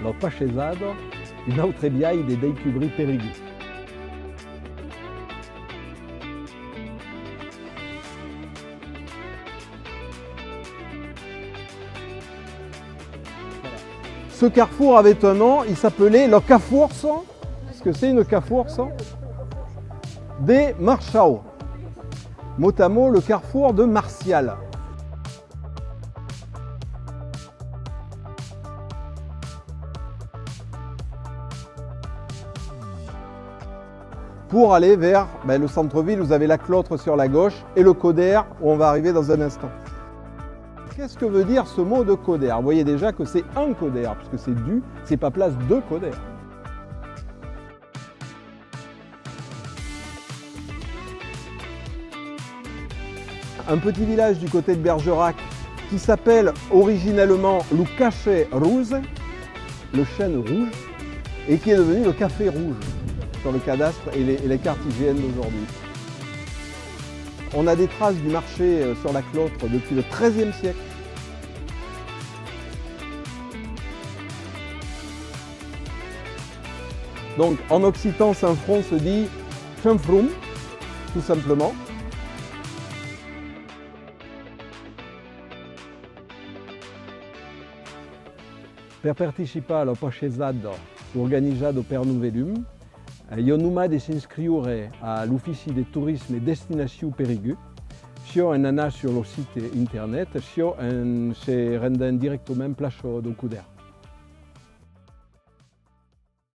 lo Pachesado, un'altra viaide dei cubri Périgueux. Ce carrefour avait un nom, il s'appelait le Carrefour, ce que c'est une Carrefour des Marchaux. Mot à mot, le carrefour de Martial. Pour aller vers le centre-ville, vous avez la Clotre sur la gauche et le Coder où on va arriver dans un instant. Qu'est-ce que veut dire ce mot de Coder? Vous voyez déjà que c'est un Coder, puisque c'est du, c'est pas place de Coder. Un petit village du côté de Bergerac qui s'appelle originellement le Cachet Rouge, le chêne rouge, et qui est devenu le Café Rouge sur le cadastre et les cartes IGN d'aujourd'hui. On a des traces du marché sur la Clotre depuis le XIIIe siècle. Donc en occitan, Saint-Front se dit Saint-Froum, tout simplement. Per partecipare allo Pachesado organizzato per Novelum, io nomade di s'inscrivere all'Ufficio di Turismo e Destination Périgueux, sia un ana sur le site internet, sia se rendant directement place do Coder.